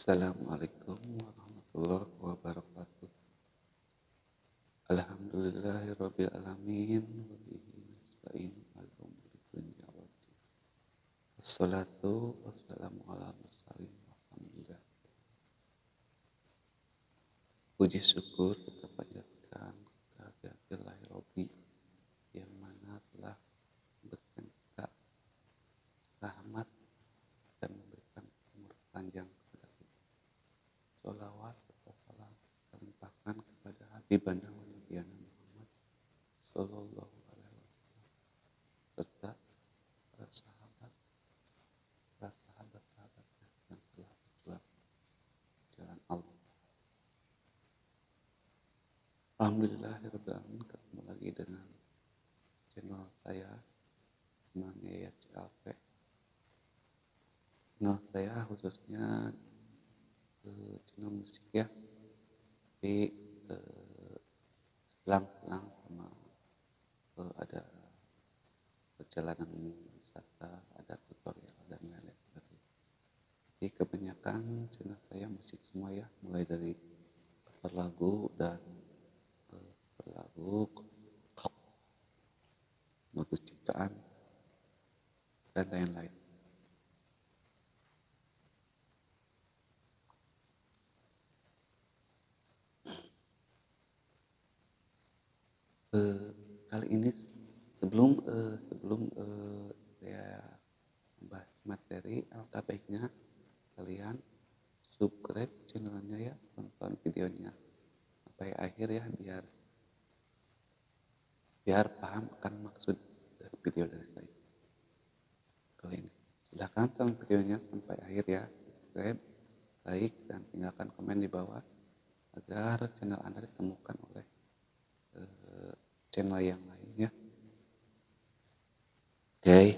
Assalamualaikum warahmatullahi wabarakatuh. Alhamdulillahirabbil alamin wa bihi nasta'in ala umuri dunya waddin. Wassalatu wassalamu ala mursalin walhamdulillah. Puji syukur kita panjatkan kehadirat Rabbi yang mana telah memberikan kita rahmat dan memberikan umur panjang kepada kita. Sholawat serta salam kita limpahkan kepada Habibana wa Nabiyana Muhammad Sallallahu Alaihi Wasallam serta para sahabatnya yang telah berjuang di jalan Allah. Alhamdulillahirabbil alamin, ketemu lagi dengan channel saya, channel Yaya CLP. Channel saya khususnya channel musik ya, tapi selang-selang sama ada perjalanan wisata, ada tutorial dan lain-lain sebagainya. Jadi kebanyakan channel saya musik semua ya, mulai dari cover lagu dan lagu ciptaan dan lain-lain. Kali ini sebelum saya membahas materi, alangkah baiknya kalian subscribe channelnya ya, tonton videonya sampai akhir ya, biar paham akan maksud dari video dari saya kali ini. Silahkan tonton videonya sampai akhir ya, subscribe, like, dan tinggalkan komen di bawah agar channel Anda ditemukan oleh channel yang lainnya. Oke,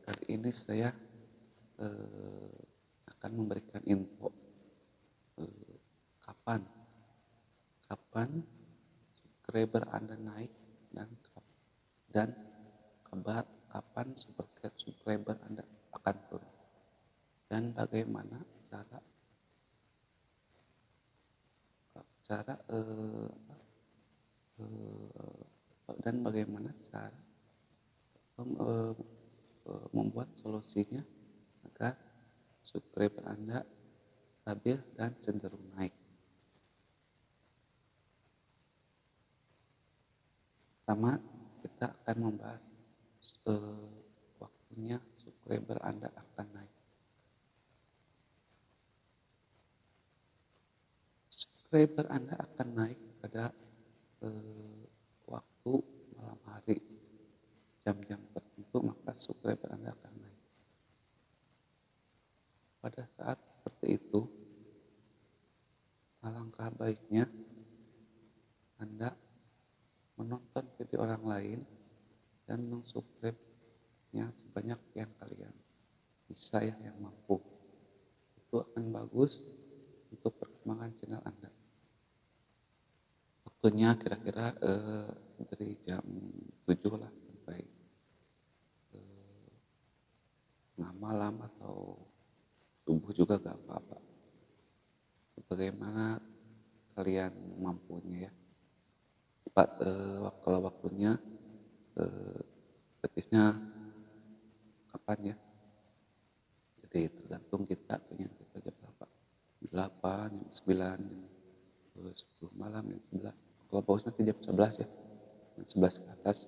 kali ini saya akan memberikan info kapan subscriber Anda naik dan kapan subscriber Anda akan turun, dan bagaimana cara membuat solusinya agar subscriber Anda stabil dan cenderung naik. Pertama, kita akan membahas waktunya subscriber Anda akan naik. Subscriber Anda akan naik pada waktu malam hari, jam-jam tertentu, maka subscriber Anda akan naik. Pada saat seperti itu, alangkah baiknya Anda menonton video orang lain dan mensubscribe-nya sebanyak yang kalian bisa ya, yang mampu. Itu akan bagus untuk perkembangan channel Anda. Waktunya kira-kira dari jam 7 lah sampai tengah malam atau subuh juga gak apa-apa, sebagaimana kalian mampunya ya. Kalau waktunya praktisnya kapan ya, jadi tergantung kita pengen kita jam berapa, 8, jam 9, jam 10 malam, jam 11. Kalau bagus nanti jam 11 ya, jam 11 ke atas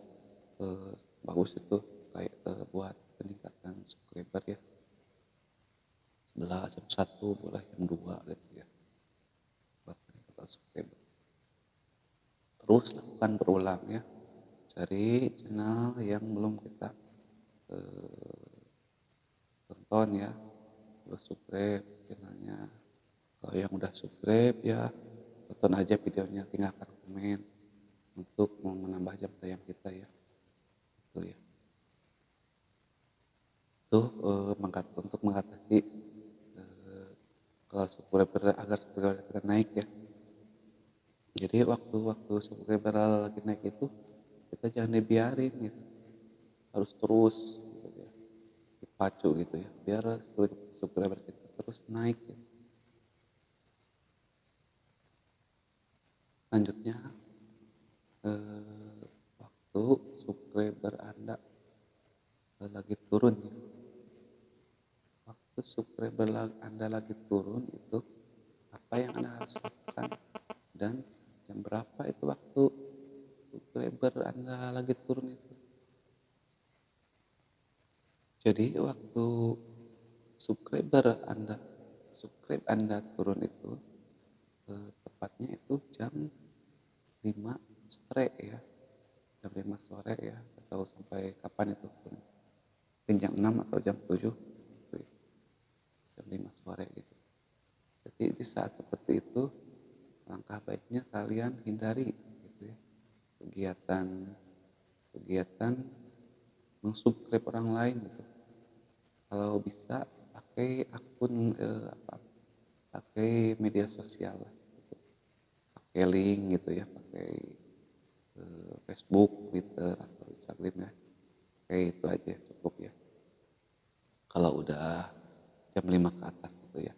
bagus itu kayak buat peningkatan subscriber ya. 11, jam 1 boleh, jam 2 gitu ya, buat peningkatan subscriber. Terus lakukan berulang ya, cari channel yang belum kita tonton ya, terus subscribe channelnya. Kalau yang udah subscribe ya tonton aja videonya, tinggalkan komen untuk menambah jam tayang kita ya. Itu ya, itu untuk mengatasi kalau subscriber, agar subscriber kita naik ya. Jadi waktu subscriber lagi naik itu kita jangan dibiarin gitu, harus terus gitu ya, dipacu gitu ya, biar subscriber kita terus naik ya. Selanjutnya, eee, waktu subscriber Anda, lagi turun ya, waktu subscriber Anda lagi turun itu, apa yang Anda harus lakukan dan jam berapa itu waktu subscriber Anda lagi turun itu. Jadi waktu subscriber Anda turun itu, tepatnya itu jam 5 sore ya, jam 5 sore ya, atau sampai kapan itu, mungkin jam 6 atau jam 7 gitu ya, jam 5 sore gitu. Jadi di saat seperti itu, langkah baiknya kalian hindari gitu ya, kegiatan kegiatan meng-subscribe orang lain gitu. Kalau bisa pakai akun, pakai media sosial lah gitu, pakai link gitu ya, pakai, Facebook, Twitter, atau Instagram ya, kayak itu aja cukup ya. Kalau udah jam 5 ke atas gitu ya.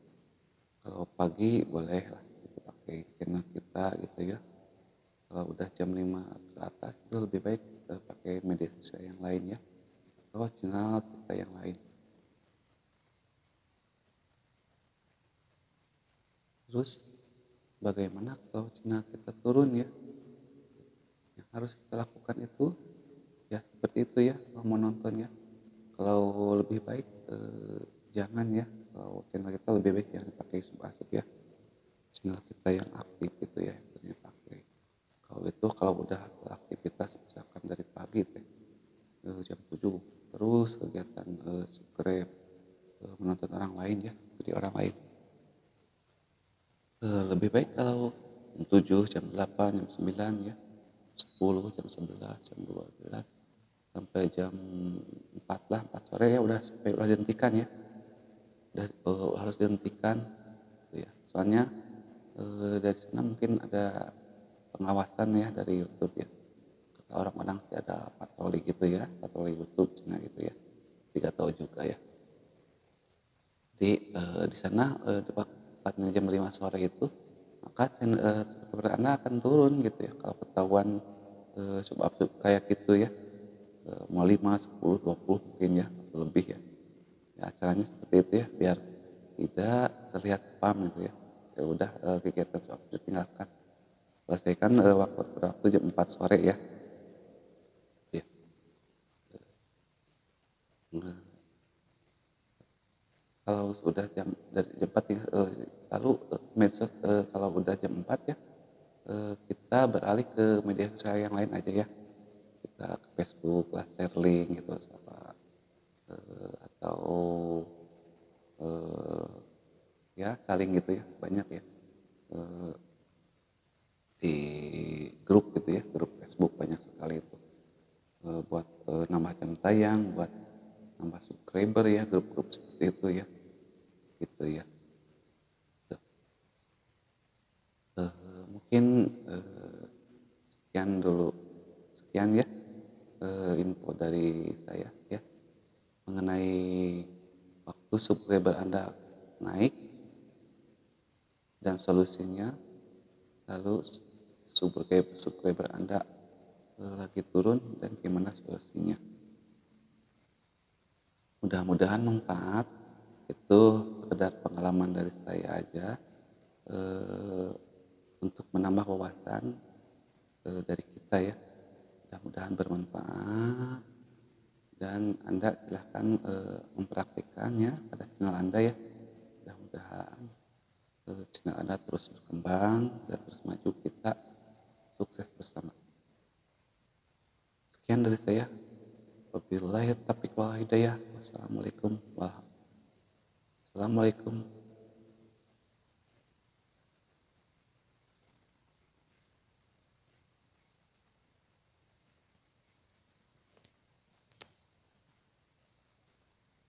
Kalau pagi boleh lah gitu pakai channel kita gitu ya. Kalau udah jam 5 ke atas itu lebih baik pakai media sosial yang lain ya, atau channel kita yang lain. Terus bagaimana kalau channel kita turun ya? Yang harus kita lakukan itu ya seperti itu ya kalau mau nonton ya. Kalau lebih baik jangan ya, kalau channel kita lebih baik jangan dipakai sub-asub ya. Channel kita yang aktif gitu ya yang dipakai. Kalau itu kalau udah aktivitas misalkan dari pagi teh, jam 7 terus kegiatan subscribe, menonton orang lain ya, jadi orang lain. Lebih baik kalau jam 7, jam 8, jam 9 ya, 10, jam 11, jam 12, sampai jam 4 lah, 4 sore ya udah sampai udah dihentikan ya. Udah, harus dihentikan gitu ya. Soalnya dari sana mungkin ada pengawasan ya dari YouTube ya. Kata orang-orang sih ada patroli gitu ya, patroli YouTube cina gitu ya. Tidak tahu juga ya. Jadi di sana tepatnya jam 5 sore itu, maka subscriber Anda akan turun gitu ya. Kalau ketahuan sub kayak gitu ya, mau 5, 10, 20 mungkin ya, atau lebih ya. Ya acaranya seperti itu ya, biar tidak terlihat spam gitu ya. Ya udah kegiatan sub tinggalkan. Selesaikan waktu jam 4 sore ya. Ya. Nah, kalau sudah dari jam 4 ya, lalu medsos kalau udah jam 4 ya, kita beralih ke media sosial yang lain aja ya. Kita ke Facebook lah, share link gitu, apa, atau eh, ya saling gitu ya, banyak ya, eh, di grup gitu ya, grup Facebook banyak sekali itu. Buat nambah jam tayang, buat nambah subscriber ya, grup-grup seperti itu ya, gitu ya. Tuh. Mungkin eh, sekian dulu, sekian ya info dari saya ya mengenai waktu subscriber Anda naik dan solusinya, lalu subscriber Anda lagi turun dan gimana solusinya. Mudah-mudahan manfaat, itu sekedar pengalaman dari saya aja eh, untuk menambah wawasan dari kita ya. Mudah-mudahan bermanfaat dan Anda silahkan mempraktikannya pada channel Anda ya. Mudah-mudahan channel Anda terus berkembang dan terus maju, kita sukses bersama. Sekian dari saya. Wabillahi taufiq wal hidayah. Wassalamualaikum warahmatullahi wabarakatuh.